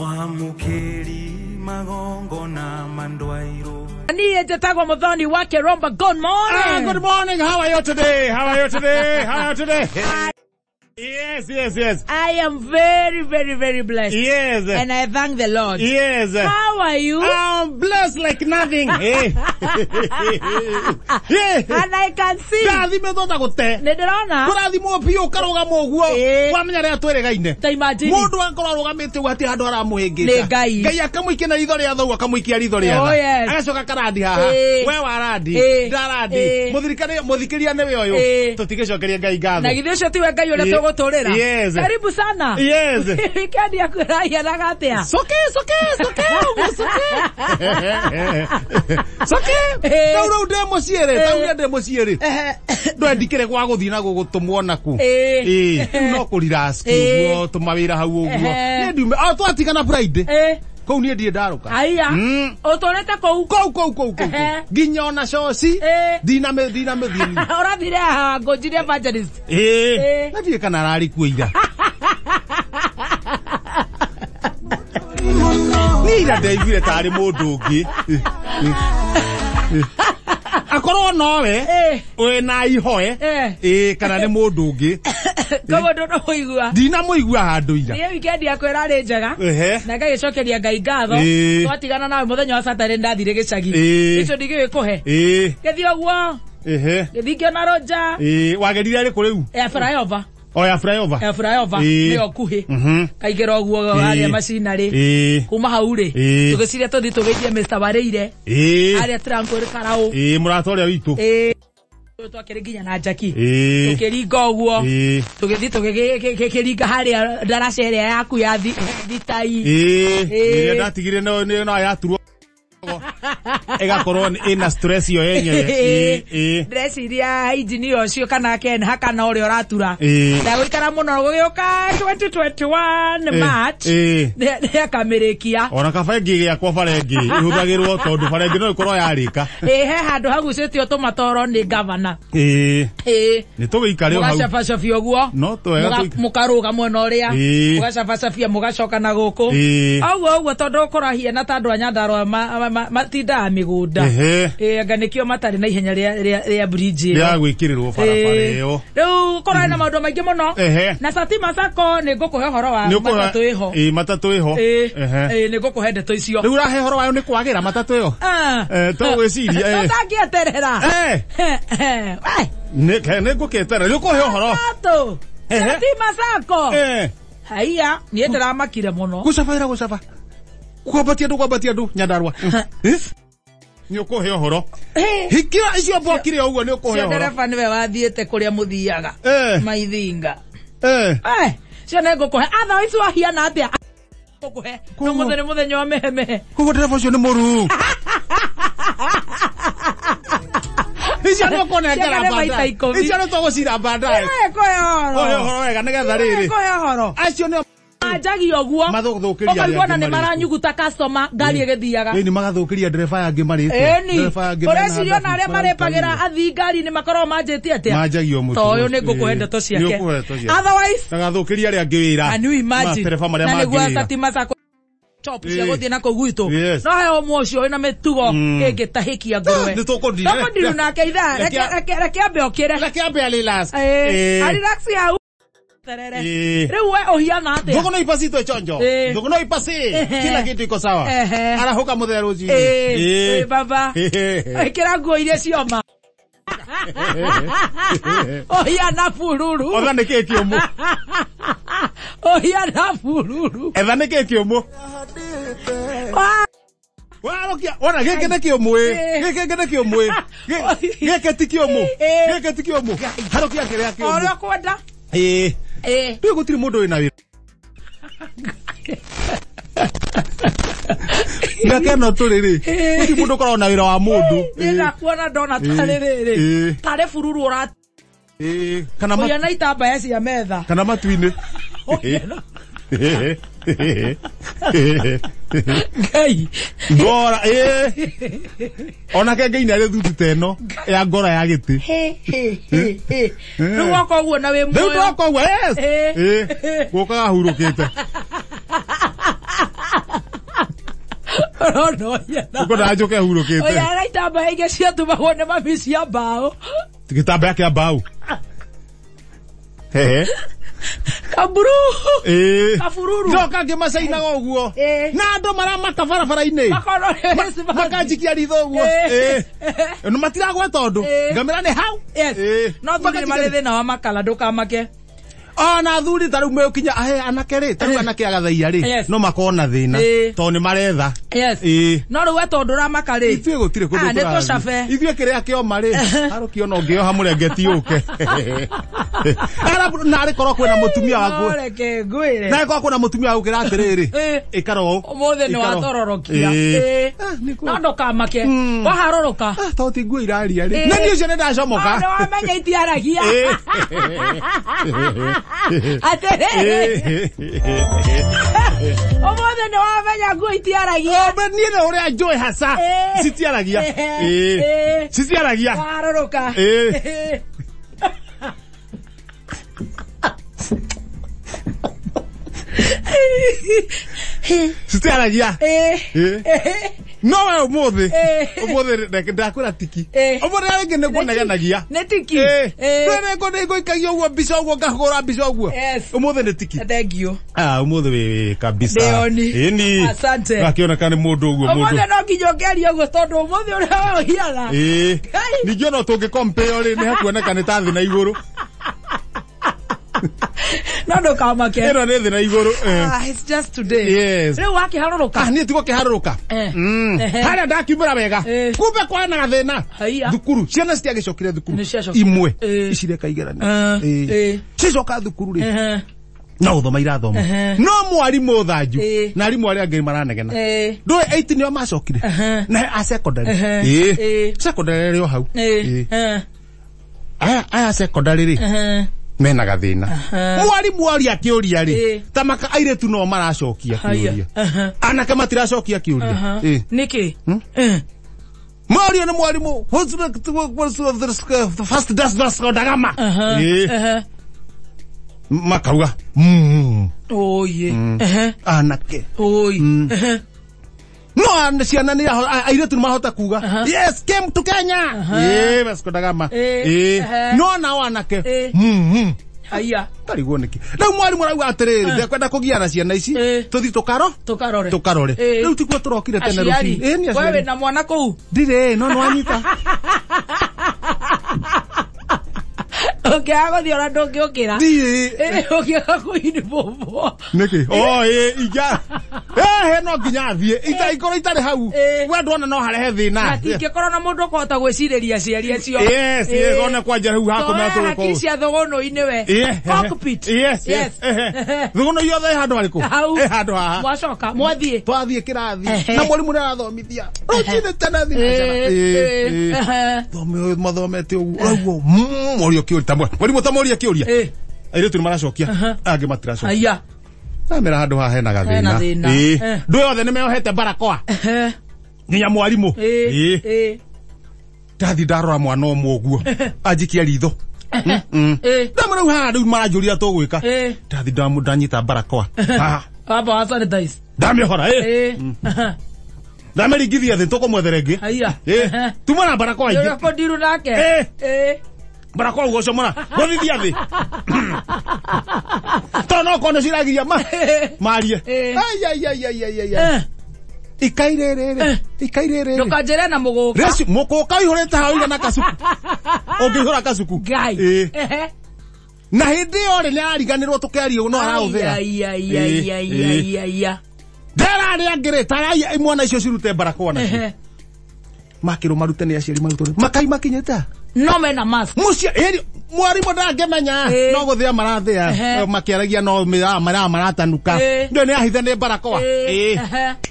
Mwamukeri magongo na mandwairo. Niye tetagwa Muthoni wake Romba. Good morning. Good morning. How are you today? How are you today? How are you today? Yes. I am very, very, very blessed. Yes. And I thank the Lord. Yes. How are you? I'm blessed like nothing. And I can see. Nederona. Imagine. Oh yes. Yes. Karibu sana. Yes. Weekend ya kurahia na gatia. Soke. Tauro demo siere. Ndo ndikire kwa guthii na gugutumwo naku. No kuriraski uguo tumawira hau uguo. Ni ndume twatigana Friday. Kou nie ndie ndaruka. Aya. Utorete kou. Ginya ona shoci. Dina me thini. Urathire ngojire evangelist. Nathie kana arari kuira. Nira ndaiguire tari mundu ungi. Akorwo nowe we na ihoe kana ni mundu ungi. Kobo ndo muigua. Dina muigua handu ira. Ni weekend ya kwera ri njega. Na ngagicokeria Ngai ngatho. Twatigana nawe muthenya wa Saturday ndathire gicagi. Icio ndigikuhe. Gethi oguo. Gethi na Roja. Wagerire ri kuriu. Flyover. Oya flyover. Ni okuhi. Kaigera oguo aria macinari. Kuma hauri. Tugiciria tuthi tugeithie Mr. Bareire. Aria Trankor Karau. Muratoria witu. Twakiringinya na Jackie. Tukiringa oguo. Tugithi tukiringa haria darasa ria yaku ya thitai. Ire ndatigire no yaturwo. Egakorwo ina stress yo yenyewe. Stress iria engineer cio kana Ken hakana uri uratura. Na guikara muno gugioka 2021 March. Ne akamirikia. Ona kabengi gia kwa barengi ihudagirwo tondu barengi no ikorwo yarika. He handu hagucitio tumatoro ni governor. Ni tugiikare hau. Mugacabacabi oguo. No twega mukaruga mwena uria. Mugacabacabia mugacoka na guku. Oguo tondu ukorahia na tandu anyandaro matinda migunda. Anga nikio matari na ihenya ria bridge ya gwikirirwo barabara iyo. Riu korana na maundu maingi muno. Na Satima Sacco ni ngukuhe horo wa matatu iho. Matatu iho. Ni ngukuhe ndeto icio. Riu rahe horo wayo ni kwagira matatu iho. To gwiciria. Tangieterera. Ne nguketera. Riu kuhe horo. Satima Sacco. Haiya ni ndiramakire muno. Gucaba. Kwabatia ndu nyandarwa. Ni ukuhe horo. Hikira icio mbokire uguo ni ukuhe horo. Ndereba niwe wathiete kuria muthiaga. Maithinga. Cio ngukuhe atha icio ahiana atia. Ngukuhe. No muthenya wa meheme. Kugo ndereba ucio ni muru. Icio no kone ngara banda. Icio no togocira banda. Kuhe horo wega nigetha riri. Kuhe horo. Acio ni Ajagi oguo. Mathuguthukiria aria. Okaigua ni maranyuguta customer ngari igithiaga. Ni magathukiria ndereba yangi marite. Ndereba yangi. Ureciria na aria marepagira athi ngari ni makorwo manjiti atia. Manjagio mutu. To yo ni ngukuhe ndeto ciake. Otherwise. Magathukiria aria angi wira. Can you imagine? Ndereba maria mangi. Na niguo Satima Sacco chop cia guthie na kugwitu. No he omwe ucio ina mitugo ingitahikia ngurwe. Ni tukondire. Tukondire nake itha. Reke ambe okire. Reke ambe alilas. Relax ya Riu we ohiana atia. Ndugu no ipasitwe chonjo. Ndugu no ipasi. Kila kitu iko sawa. Arahuka muthera ruci. Baba. Ikira nguo iria cioma. Ohiana fururu. Othanike kiomo. Ohiana fururu. Ethanike kiomo. Warokia ona geke na kiomo geke na kiomo geke ti kiomo harokia kire kiomo. Ora kwenda. Tu gutiri mundu wina wira. Ngake no turiri. Gutiri mundu korwo na wira wa mundu. Ira kuona ndona tariri. Tare fururu ora. Kana ma. Oyana itambaya cia metha. Kana matuine. Ngai. Ngora ona ke ngai na le thutu teno ya ngora ya giti. Ndu wako guo na we moyo. Ndu wako guo yes. Gukaga hurukite. no ya uko na njoke hurukite oya gaitamba inge cia tumagwo ne mami cia mbao gitamba kia mbao hehe kaburu kafururu ndoka ngimacaina goguo na andu maramaka barabara-ini makanjikia ritho guo no matiragwa tondu ngamira ni hau no thuri mari thina wa makala ndukamake na thuri taru mekinya anake ri taru anake agathaia ri no makona thina to ni maretha no ru weto nduramaka ri ithuĩ gũtirĩ kũndũ tũrathiĩ ithuĩ kĩrĩa kĩoma rĩ arũkio no ngĩoha mũrengeti ũke narĩ korwo kwĩna mũtumia waku na korwo kwĩna mũtumia waku kĩra atĩrĩrĩ ĩkara ũũ ũmũthĩ nĩ watororokia no ndũkamake waharũrũka to ti nguo iraria rĩ na niĩ ũcio nĩ ndacomoka nĩ wamenya itiaragia ũmũthĩ nĩ wamenya nguo itiaragia niĩ nĩ ũrĩa njũĩ haca citiaragia citiaragia warũrũka citiaragia no we ũmũthĩ ndakwĩra tiki ũmũthĩ rĩngĩ nĩ kuonegenagia nĩ tiki nĩ ngũikagia ũguo mbica ũguo ngahũra mbica ũguo ũmũthĩ nĩ tiki thengio ũmũthĩ wĩ kabisa ĩni gakĩoneka nĩ mũndũ ũguo ũmũthĩ no nginya ũkĩaria ũguo tondũ ũmũthĩ ũrĩa we ũhiana ningĩ ona tũngĩ compare rĩ nĩ hakuoneka nĩ ta thĩ na igũrũ no ndukamake ĩno nĩ thĩ na igũrũ it's just today rĩu wakĩharũrũka niĩ tigo kĩharũrũka harĩa ndakiumĩra wega kumbe kwarĩ na gathĩna thukuru ciana citiagĩcokire thukuru imwe icireka igerania cicoka thukuru rĩ no gũthoma irathoma no mwarimũ thanju na arimũ arĩa angĩ maranegena ndũĩ 8 nĩo macokire na a secondary secondary rĩo hau aya secondary rĩ mena gathĩna mwarimu aria kĩũria rĩ ta maka airĩtu no maracokia kĩũria anake matiracokia kĩũria nĩkĩ Mario nĩ mwarimu first das dagama makauga oye anake no ciana nĩ airĩtu mahota kuga yes came to Kenya Vasco da Gama no nao anake aya karigwo niki rĩu mwarimu arauga atĩrĩrĩ ndekwenda kũgiana ciana ici tũthi tũkarore rĩu tiguo tũrokire tene rũcinĩ wewe na mwana kũu ndirĩ no nwanyita ũkĩagũthiĩ ona ndũngĩũkĩra ũkĩaga kũinibũmbwo nĩkĩ inga no nginya athiĩ ikorwo itarĩ hau we ndwona no harehe thĩna ingĩkorwo na mũndũ ũkũhota gwĩcirĩria ciaria cio one kwanja rĩu hakomera tũrũkũ cia thũgũnũ-inĩ we cockpit thũgũnũ iothe handũ harĩkũ handũ haha mwacoka mwathiĩ twathiĩ kĩrathi na mũrimũ nĩarathomithia rũcinĩ tene mathomete ũguo ũguo morio kĩũria mwarimu tamoria kĩũria airĩtu nĩ maracokia angĩ matiracokia namera handũ haha hena gathĩna ndũ yothe nĩ meohete barakoa nginya mwarimu ndathi ndarora mwana ũmwe ũguo anjikia ritho ndamũrau haha rĩu maranjũria tũgwĩka ndathi ndanyita barakoa ndamĩhora ndamĩringithia thĩ tũkũmwethere ĩngĩ tuma na barakoa ingĩ barakoa ũgocomora gũthithia thĩ tono kono ciragiria marie ikairĩrĩ ndũkanjĩre na mũgũka mũgũka ũihũrĩte hau igana kasuku ũngĩihũra kasuku na hĩndĩ ĩyo rĩ nĩarariganĩrwo tũkĩaria no araũthĩra nderarĩ angĩrĩ tarai mwana icio cirute barakoa nacio makĩrwo marute nĩ aciari marutwo makai makinyĩte no mena mask mucia mwarimu ndangĩmenya no gũthĩa marathĩa makĩaragia no maratanuka ndio nĩ ahithe nĩ barakoa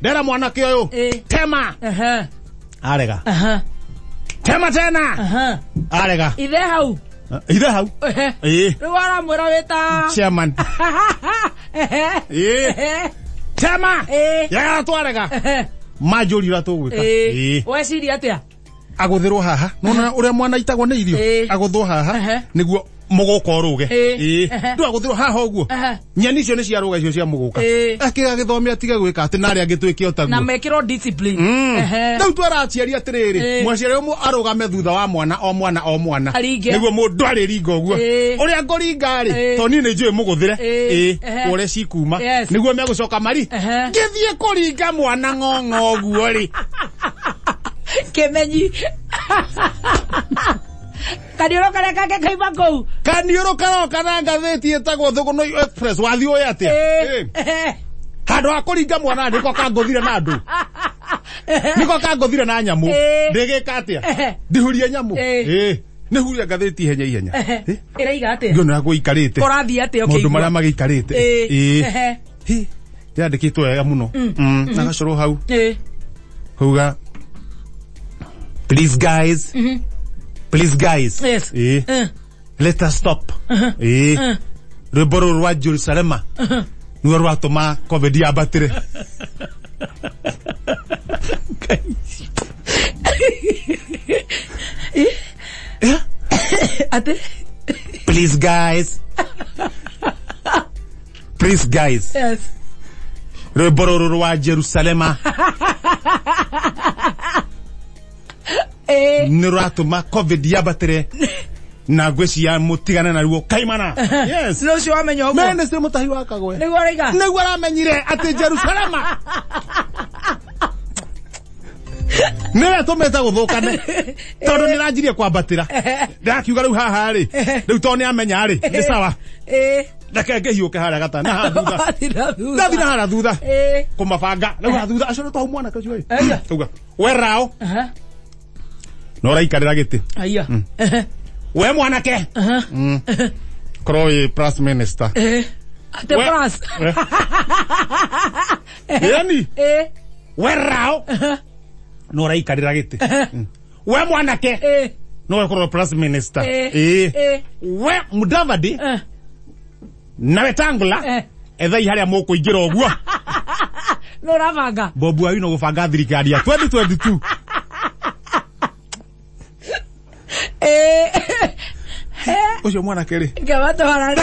ndera mwanake ũyũ tema arega tema tena arega ithe hau rĩu aramwĩra wĩta chairman tema yagara twarega majũrira tũgwĩka weciria atĩa agũthĩrwo haha nona ũrĩa mwana itagwo nĩ irio agũthwo haha nĩguo muguka ruge ndu aguthiro haha uguo nyeni cio ni cia ruga icio cia muguka akiga githomia tiga gwika ati nari agitwiki otaguo na mekiro discipline ndu twaraciari atiriri mwaciari umwe arugame thutha wa mwana o mwana niguo mundu ari ringa uguo uria ngoringa ri to ni njui muguthire ore cikuma niguo megucoka mari ngithie kuringa mwana ng'ong'o uguo ri kemenyi kanioro kare kake kaima kou kanioro karoka na ngatheti etagwo Thuguno Express wathio atia handu akuringa mwana ndiko kanguthire na andu niko kanguthire na nyamu ndigika atia ndihurie nyamu ni huria ngatheti ihenya iraiga atia ngona guikarite korathi atia okay mundu maria magikarite yandikitwo wega muno na gacoro hau huga please guys yes. Let us stop rwimbo rwa Jerusalema niwe rwatuma covid yabatire ate please guys yes rwimbo rwa Jerusalema ni rwatuma covid yabatire na gweci ya mutigana na ruo kaimana yes no cio amenyo uguo mene se mutahi wa kagwe niguo raiga niguo aramenyire ati Jerusalema nä tå mete gå thå kane tondå nä ranjirie kwambatĩra ndakiuga rä u haha rä rä u to nä amenya rä nä sawa reke ngä hiå ke harä a gatana haha thutha ndathi na harä thutha kå mabanga rä u haha thutha acio nä twahå mwanake ũcio uga werao no raikarä ra gä tä we mwanake korwo wä prime minister ate plus yani werao no raikarä ra gä tä we mwanake no wekorwo prime minister we Mudavadi na Wetangula ethai harä a må kå ingä ra å guo no rabanga Bobi Wine no gå banga thirikari ya 2022 ucio mwanake ri ngabatwara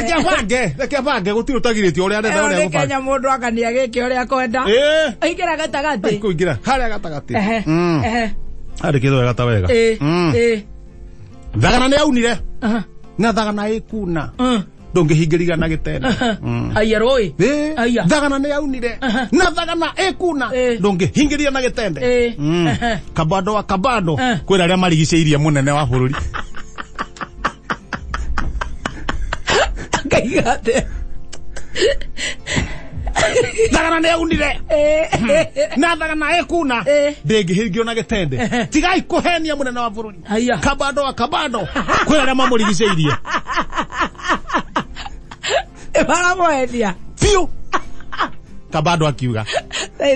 reke bange gutiro tagirite uria arenda uria gubanga Kenya mundu akania gike uria kwenda aingira gatagati kuingira haria gatagati hari kitho wega ta wega thagana ni aunire na thagana ikuna ndungihingiriga na gitende aya roi aya thagana ni aunire na thagana ikuna ndungihingiria na gitende kabado kwira aria marigiceirie munene wa bururi kaigate thagana ni aunire na thagana ikuna ndingihingio na gitende tigai kuhenia munene wa bururi kabado kwira aria mamurigiceirie para moedia piu kabado akiuga They